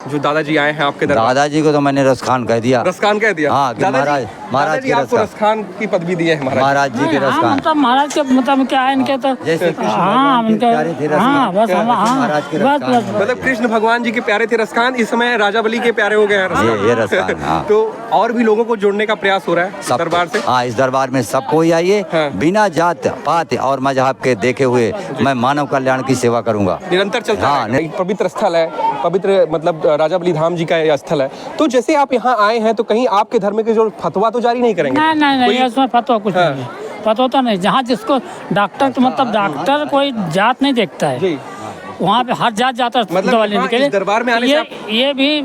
जो दादाजी आए हैं आपके दरबार? दादाजी को तो मैंने रसखान कह दिया। रसखान कह दिया? हाँ, कि महाराज दादाजी आपको रसखान की पदवी दी है महाराज जी के रसखान। मतलब महाराज के मतलब क्या है इनके तो जैसे हाँ उनके हाँ बस हम हाँ बस मतलब कृष्ण भगवान जी के प्यारे थे रसखान, इस समय राजा बली के प्यारे हो गए हैं ये रसखान। हाँ। तो और भी लोगों को जोड़ने का प्रयास हो रहा है दरबार से? हाँ, इस दरबार में सब कोई आइए। हाँ। बिना जात पात और मजहब के देखे हुए मैं मानव कल्याण की सेवा करूंगा। निरंतर चलता हाँ, है। पवित्र स्थल है, पवित्र मतलब राजा बली धाम जी का यह स्थल है। तो जैसे आप यहाँ आए हैं तो कहीं आपके धर्म के जो फतवा तो जारी नहीं करेंगे? नहीं उसमें फतवा कुछ नहीं है, फतवा तो नहीं। जहाँ जिसको डॉक्टर मतलब डॉक्टर कोई जात नहीं देखता है जी। वहाँ पे हर जात जाता है मतलब दवा लेने के लिए। दरबार में आने से ये भी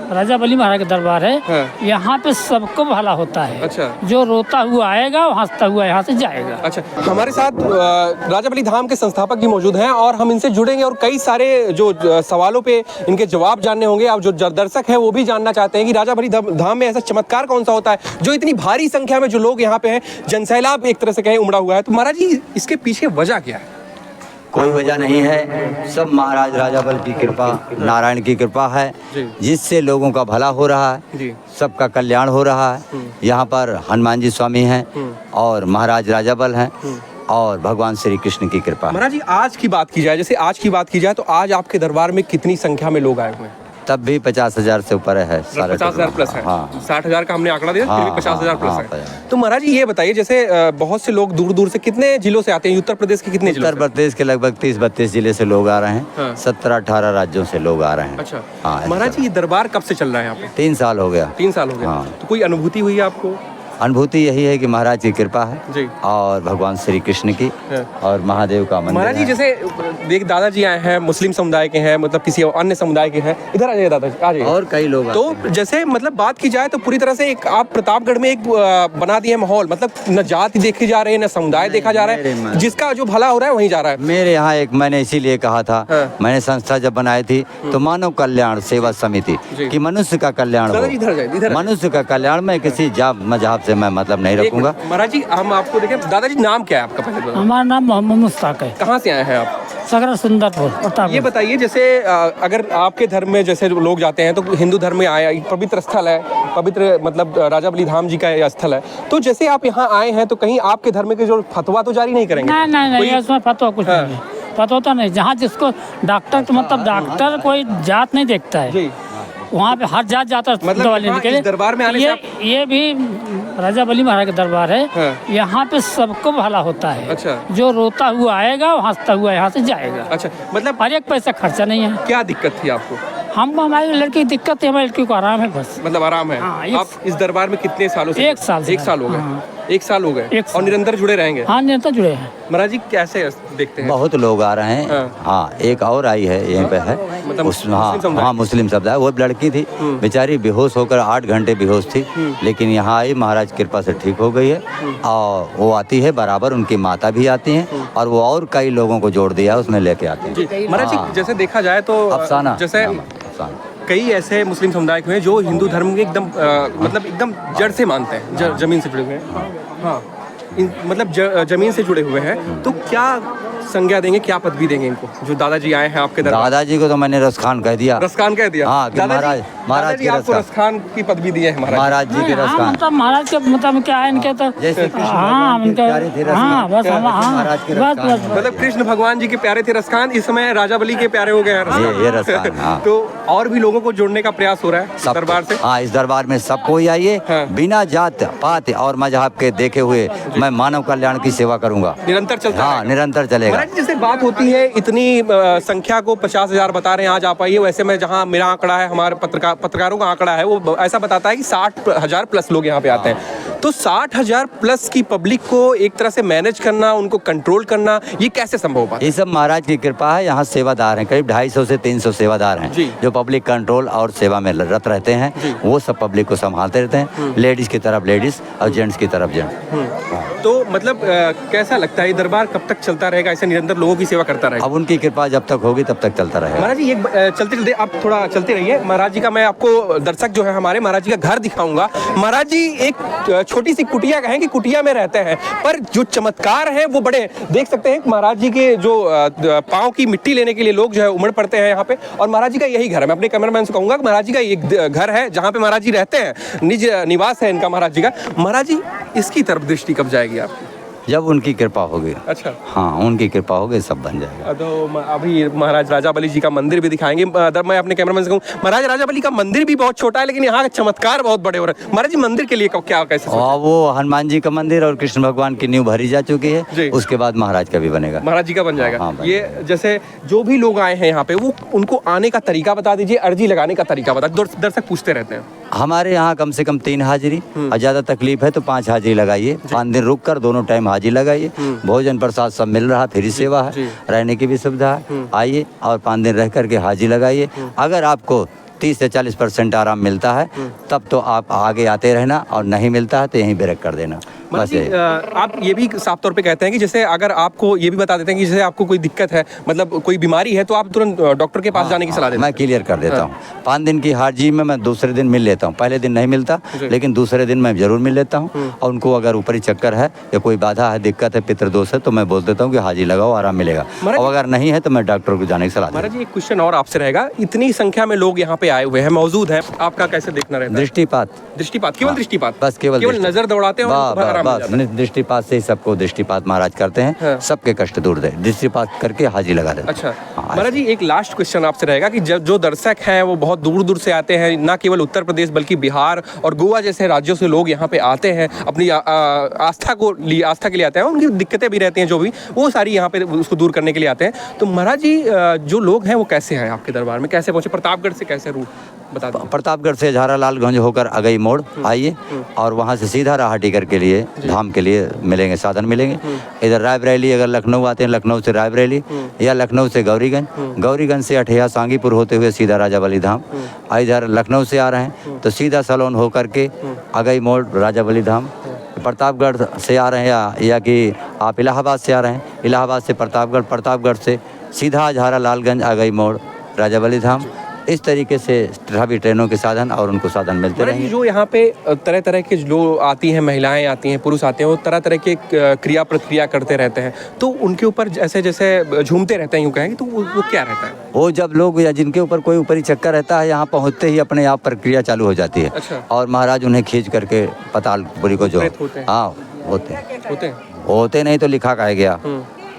राजा बली महाराज का दरबार है। हाँ। यहाँ पे सबको भला होता है। अच्छा। जो रोता हुआ आएगा वो हंसता हुआ यहाँ से जाएगा। अच्छा, हमारे साथ राजा बली धाम के संस्थापक भी मौजूद हैं और हम इनसे जुड़ेंगे और कई सारे जो सवालों पे इनके जवाब जानने होंगे। अब जो दर्शक हैं वो भी जानना चाहते हैं कि राजा बली धाम में ऐसा चमत्कार कौन सा होता है जो इतनी भारी संख्या में जो लोग यहाँ पे हैं, जनसैलाब एक तरह से कहें उमड़ा हुआ है। तो महाराज जी इसके पीछे वजह क्या है? कोई वजह नहीं है, सब महाराज राजा बल की कृपा, नारायण की कृपा है, जिससे लोगों का भला हो रहा है, सबका कल्याण हो रहा है। यहाँ पर हनुमान जी स्वामी हैं और महाराज राजा बल हैं और भगवान श्री कृष्ण की कृपा। महाराज जी आज की बात की जाए, जैसे आज की बात की जाए तो आज आपके दरबार में कितनी संख्या में लोग आए हुए हैं? तब भी 50,000 से ऊपर है। 50,000 प्लस है। हाँ। 60,000 का हमने आंकड़ा दिया, फिर भी 50,000 प्लस है। 50,000। तो महाराज जी ये बताइए, जैसे बहुत से लोग दूर दूर से कितने जिलों से आते हैं? उत्तर प्रदेश के कितने जिलों? उत्तर प्रदेश के लगभग 30-32 जिले से लोग आ रहे हैं। हाँ। 17-18 राज्यों से लोग आ रहे हैं। अच्छा। हाँ, महाराज जी ये दरबार कब से चल रहा है यहाँ पे? 3 साल हो गया। 3 साल हो गया। हाँ। तो कोई अनुभूति हुई है आपको? अनुभूति यही है कि महाराज की कृपा है जी। और भगवान श्री कृष्ण की और महादेव का मंदिर महाराज जी है। जैसे देख दादाजी आए हैं, मुस्लिम समुदाय के हैं, मतलब किसी अन्य समुदाय के हैं, इधर आ जाइए दादाजी, आ जाइए। और कई लोग तो जैसे मतलब बात की जाए तो पूरी तरह से एक आप प्रतापगढ़ में एक बना दिए माहौल, मतलब न जाति देखी जा रही है न समुदाय देखा जा रहा है, जिसका जो भला हो रहा है वहीं जा रहा है। मेरे यहाँ एक मैंने इसीलिए कहा था, मैंने संस्था जब बनाई थी तो मानव कल्याण सेवा समिति कि मनुष्य का कल्याण हो, मनुष्य का कल्याण में किसी जात मजहब से मैं मतलब नहीं रखूंगा। महाराज जी हम आपको देखें, दादाजी नाम क्या है आपका? पहले हमारा नाम मोहम्मद मुश्ताक है। कहाँ से आए हैं आप? सगरा सुंदरपुर। ये बताइए जैसे अगर आपके धर्म में जैसे लोग जाते हैं तो हिंदू धर्म में आया, पवित्र स्थल है, पवित्र मतलब राजा बली धाम जी का यह स्थल है। तो जैसे आप यहाँ आए हैं तो कहीं आपके धर्म के जो फतवा तो जारी नहीं करेंगे? नहीं उसमें फतवा कुछ नहीं है, फतवा तो नहीं। जहाँ जिसको डॉक्टर मतलब डॉक्टर कोई जात नहीं देखता है, वहाँ पे हर जात जाता है दवा लेने के लिए। दरबार में आने से ये भी राजा बली महाराज का दरबार है। यहाँ पे सबको भला होता है। अच्छा। जो रोता हुआ आएगा वो हंसता हुआ यहाँ से जाएगा। अच्छा, मतलब हर एक पैसा खर्चा नहीं है। क्या दिक्कत थी आपको? हमारी लड़की की दिक्कत है, हमारी लड़की को आराम है बस। मतलब आराम है। हाँ, आप इस दरबार में कितने सालों से? 1 साल से। 1 साल हो गए। हाँ। 1 साल हो गए और निरंतर जुड़े रहेंगे? हाँ निरंतर जुड़े हैं। महाराज जी कैसे देखते हैं? बहुत लोग आ रहे हैं। हाँ, एक और आई है यहीं पे है, मतलब हाँ मुस्लिम समुदाय। वो लड़की थी बेचारी, बेहोश होकर 8 घंटे बेहोश थी, लेकिन यहाँ आई, महाराज कृपा से ठीक हो गई है। और वो आती है बराबर, उनकी माता भी आती हैं और वो और कई लोगों को जोड़ दिया उसमें लेके आते हैं। महाराज जी जैसे देखा जाए तो अफसाना जैसे कई ऐसे मुस्लिम समुदाय के हैं जो हिंदू धर्म के एकदम मतलब एकदम जड़ से मानते हैं, जमीन से जुड़े हुए हैं। हाँ, मतलब जमीन से जुड़े हुए हैं। तो क्या संज्ञा देंगे, क्या पदवी देंगे इनको जो दादाजी आए हैं आपके दरबार? दादाजी को तो मैंने रसखान कह दिया। रसखान कह दिया? हाँ, कि महाराज की आपको रसखान की पदवी दी है महाराज जी के रसखान। मतलब महाराज के मतलब क्या है इनके तो जैसे हाँ उनके हाँ बस हम हाँ बस मतलब कृष्ण भगवान जी के प्यारे थे रसखान, इस समय राजा बली के प्यारे हो गए हैं ये रसखान। हाँ। तो और भी लोगों को जोड़ने का प्रयास हो रहा है दरबार से? हाँ, इस दरबार में सब कोई आइए। बिना जात पात और मजहब के देखे हुए मैं मानव कल्याण की सेवा करूंगा। निरंतर चलता है? हाँ, निरंतर चलेगा। जैसे बात होती है इतनी संख्या को 50,000 बता रहे हैं आज आप आइए, वैसे में जहाँ मेरा आंकड़ा है, हमारे पत्रकारों का आंकड़ा है, वो ऐसा बताता है कि 60,000 प्लस लोग यहाँ पे आते हैं। तो 60,000 प्लस की पब्लिक को एक तरह से मैनेज करना, उनको कंट्रोल करना, ये कैसे संभव है? ये सब महाराज की कृपा है। यहाँ सेवादार हैं, करीब 250 से 300 सेवादार हैं जो पब्लिक कंट्रोल और सेवा में रत रहते हैं। वो सब पब्लिक को संभालते रहते हैं, लेडीज की तरफ लेडीज और जेंट्स की तरफ जेंट्स। तो मतलब कैसा लगता है ये दरबार कब तक चलता रहेगा, ऐसे निरंतर लोगों की सेवा करता रहेगा? अब उनकी कृपा जब तक होगी तब तक चलता रहेगा। महाराज जी एक चलते चलते आप थोड़ा चलते रहिए। महाराज जी का मैं आपको, दर्शक जो है हमारे, महाराज जी का घर दिखाऊंगा। महाराज जी एक छोटी सी कुटिया कहें कि कुटिया में रहते हैं, पर जो चमत्कार है वो बड़े। देख सकते हैं महाराज जी के जो पाँव की मिट्टी लेने के लिए लोग जो है उमड़ पड़ते हैं यहाँ पे, और महाराज जी का यही घर है। मैं अपने कैमरामैन से कहूंगा कि महाराज जी का एक घर है जहाँ पे महाराज जी रहते हैं, निज निवास है इनका महाराज जी का। महाराज जी, इसकी तरफ दृष्टि कब जाएगी आपकी? जब उनकी कृपा होगी। अच्छा, हाँ, उनकी कृपा होगी, सब बन जाएगा। तो अभी महाराज राजा बली जी का मंदिर भी दिखाएंगे। मैं अपने कैमरामैन से कहूँ, महाराज राजा बली का मंदिर भी बहुत छोटा है, लेकिन यहाँ का चमत्कार बहुत बड़े हो रहे हैं। महाराज जी, मंदिर के लिए क्या कैसे सोचा? और वो हनुमान जी का मंदिर और कृष्ण भगवान की नींव भरी जा चुकी जी। है, उसके बाद महाराज का भी बनेगा। महाराज जी का बन जाएगा। हाँ, बन ये जैसे जो भी लोग आए हैं यहाँ पे, वो उनको आने का तरीका बता दीजिए, अर्जी लगाने का तरीका बता। दर्शक पूछते रहते हैं। हमारे यहाँ कम से कम 3 हाजिरी, और ज्यादा तकलीफ है तो 5 हाजिरी लगाइए। 5 दिन रुक कर दोनों टाइम हाजिरी लगाइए। भोजन प्रसाद सब मिल रहा, फ्री सेवा है, रहने की भी सुविधा है। आइए और 5 दिन रह करके हाजिरी लगाइए। अगर आपको 30 से 40% आराम मिलता है तब तो आप आगे आते रहना, और नहीं मिलता है तो यहीं ब्रेक कर देना। बस आप ये भी साफ तौर पे कहते हैं कि जैसे अगर आपको ये भी बता देते हैं कि जैसे आपको कोई दिक्कत है, मतलब कोई बीमारी है, तो आप तुरंत डॉक्टर के पास जाने की सलाह देते हैं। मैं क्लियर कर देता हूँ। 5 दिन की हाजिरी में मैं दूसरे दिन मिल लेता हूँ। पहले दिन नहीं मिलता, लेकिन दूसरे दिन मैं जरूर मिल लेता हूँ। और उनको अगर ऊपरी चक्कर है या कोई बाधा है, दिक्कत है, पितृदोष है, तो मैं बोल देता हूँ कि हाजिरी लगाओ, आराम मिलेगा। और अगर नहीं है तो मैं डॉक्टर को जाने की सलाह देता हूँ। महाराज जी, एक क्वेश्चन और आपसे रहेगा। इतनी संख्या में लोग यहाँ पे आए हुए हैं, मौजूद हैं, आपका कैसे देखना रहता है? दृष्टिपात, केवल दृष्टिपात, बस केवल नजर दौड़ाते हैं और आराम मिल जाता है। दृष्टिपात से ही सबको दृष्टिपात महाराज करते हैं। सबके कष्ट दूर दे, दृष्टिपात करके हाजिरी लगा देते हैं। अच्छा महाराज जी, एक लास्ट क्वेश्चन आपसे रहेगा कि जो दर्शक हैं वो बहुत दूर दूर से आते हैं, ना केवल उत्तर प्रदेश बल्कि बिहार और गोवा जैसे राज्यों से लोग यहाँ पे आते हैं, अपनी आस्था के लिए आते हैं। उनकी दिक्कतें भी रहती हैं, जो भी वो सारी यहाँ पे उसको दूर करने के लिए आते हैं। तो महाराज जी, जो लोग हैं वो कैसे हैं आपके दरबार में, कैसे पहुंचे? प्रतापगढ़ से कैसे रूट बता दो। प्रतापगढ़ से झारालालगंज होकर अगई मोड़ आइए, और वहाँ से सीधा राहटीगर के लिए, धाम के लिए मिलेंगे, साधन मिलेंगे। इधर रायबरेली, अगर लखनऊ आते हैं, लखनऊ से रायबरेली, या लखनऊ से गौरीगंज से अठिया सांगीपुर होते हुए सीधा राजा बली धाम। इधर लखनऊ से आ रहे हैं तो सीधा सलोन होकर के अगई मोड़ राजा बली धाम। प्रतापगढ़ से आ रहे हैं या कि आप इलाहाबाद से आ रहे हैं, इलाहाबाद से प्रतापगढ़ से सीधा झारालालगंज अगई मोड़ राजा बली धाम। इस तरीके से सभी ट्रेनों के साधन और उनको साधन मिलते रहेंगे। जो यहाँ पे तरह तरह के जो आती हैं, महिलाएं आती हैं, पुरुष आते हैं, वो तरह तरह के क्रिया प्रतिक्रिया करते रहते हैं, तो उनके ऊपर जैसे झूमते रहते हैं, यूँ कहेंगे, तो वो क्या रहता है? वो जब लोग या जिनके ऊपर कोई ऊपरी चक्कर रहता है, यहाँ पहुँचते ही अपने आप प्रक्रिया चालू हो जाती है। अच्छा। और महाराज उन्हें खींच करके पतालपुरी को जो हाँ होते नहीं तो लिखा कहा गया।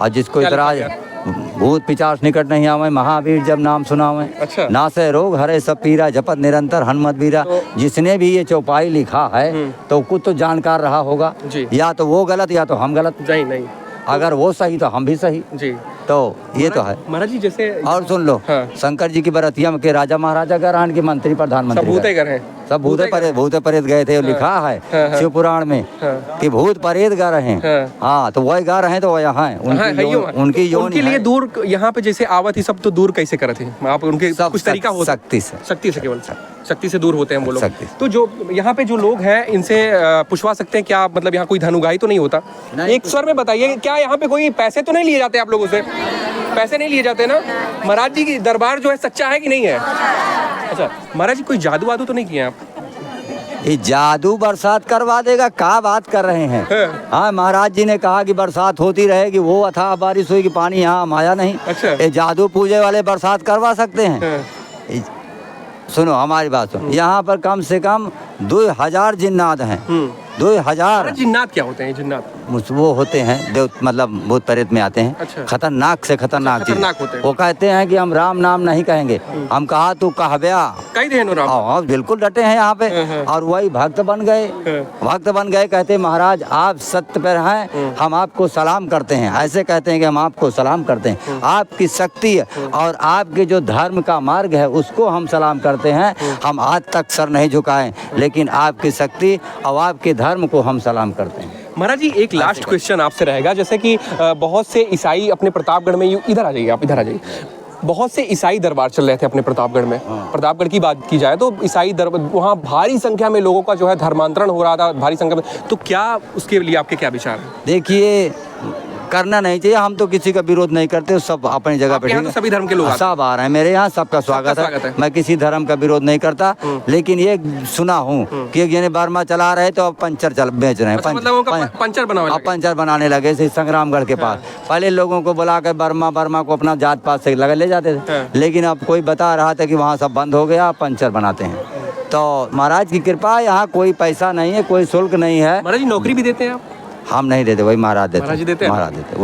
और जिसको इतराज भूत पिचास निकट नहीं आवे, महावीर जब नाम सुनावे। अच्छा। नासे रोग हरे सब पीरा, जपत निरंतर हनुमत वीरा। जिसने भी ये चौपाई लिखा है तो कुछ तो जानकार रहा होगा। या तो वो गलत या तो हम गलत। नहीं, अगर वो सही तो हम भी सही जी। तो ये तो है महाराज जी। जैसे और सुन लो, शंकर जी की बरतिया में के राजा महाराजा गए, की मंत्री प्रधानमंत्री सब भूत प्रेत गए थे। लिखा है शिव पुराण में कि भूत प्रेत गा रहे हैं। हाँ, तो वही गा रहे हैं, तो वो यहाँ है उनके लिए दूर यहाँ पे जैसे आवत ही सब तो दूर कैसे करे थे आप? उनके कुछ तरीका हो, शक्ति से केवल शक्ति से दूर होते हैं वो लोग। तो जो यहाँ पे जो लोग हैं, इनसे पूछवा सकते हैं क्या, मतलब यहाँ कोई धनुगाही तो नहीं होता? एक स्वर में बताइए, क्या यहाँ पे कोई पैसे तो नहीं लिए जाते आप लोगों से? पैसे नहीं लिए जाते ना? महाराज जी की दरबार जो है सच्चा है कि नहीं है? अच्छा महाराज जी, कोई जादू वादू तो नहीं किए आप? ये जादू बरसात करवा देगा, क्या बात कर रहे हैं? हाँ, महाराज जी ने कहा कि बरसात होती रहेगी, वो अथाह बारिश हुई कि पानी यहाँ आया नहीं। अच्छा। ये जादू पूजे वाले बरसात करवा सकते हैं? सुनो हमारी बात सुनो, यहाँ पर कम से कम 2000 जिन्नात हैं। 2000 जिन्नात क्या होते हैं? जिन्नात वो होते हैं देव, मतलब भूत प्रेत में आते हैं। अच्छा। खतरनाक से खतरनाक चीज होते हैं। वो कहते हैं कि हम राम नाम नहीं कहेंगे, हम कहा तू कहब्या कही दे राम। हाँ, बिल्कुल डटे हैं यहाँ पे। और वही भक्त बन गए। कहते महाराज आप सत्य पर हैं, हम आपको सलाम करते हैं। ऐसे कहते हैं कि हम आपको सलाम करते हैं, आपकी शक्ति और आपके जो धर्म का मार्ग है उसको हम सलाम करते हैं। हम आज तक सर नहीं झुकाएं, लेकिन आपकी शक्ति और आपके धर्म को हम सलाम करते हैं। महाराज जी, एक लास्ट क्वेश्चन आपसे रहेगा। जैसे कि बहुत से ईसाई अपने प्रतापगढ़ में, इधर आ जाइए आप, इधर आ जाइए। बहुत से ईसाई दरबार चल रहे थे अपने प्रतापगढ़ में। प्रतापगढ़ की बात की जाए तो ईसाई दरबार, वहाँ भारी संख्या में लोगों का जो है धर्मांतरण हो रहा था, भारी संख्या में। तो क्या उसके लिए आपके क्या विचार हैं? देखिए, करना नहीं चाहिए। हम तो किसी का विरोध नहीं करते, सब अपनी जगह पे आपके यहाँ ठीक तो सभी धर्म के लोग आते सब आ रहे हैं मेरे यहाँ, सबका स्वागत स्वागत है। है। मैं किसी धर्म का विरोध नहीं करता, लेकिन ये सुना हूँ कि एक जने बर्मा चला रहे तो अब पंचर बेच रहे हैं। अच्छा, मतलब उनका पंचर बनाने अब लगे। पंचर बनाने लगे से संग्रामगढ़ के पास। पहले लोगों को बुला कर बर्मा को अपना जात पात से लगा ले जाते थे, लेकिन अब कोई बता रहा था कि वहाँ सब बंद हो गया, पंचर बनाते हैं। तो महाराज की कृपा, यहाँ कोई पैसा नहीं है, कोई शुल्क नहीं है। महाराज जी नौकरी भी देते हैं आप? हम नहीं देते, वही महाराज देते महाराज जी देते हैं? महाराज देते वही।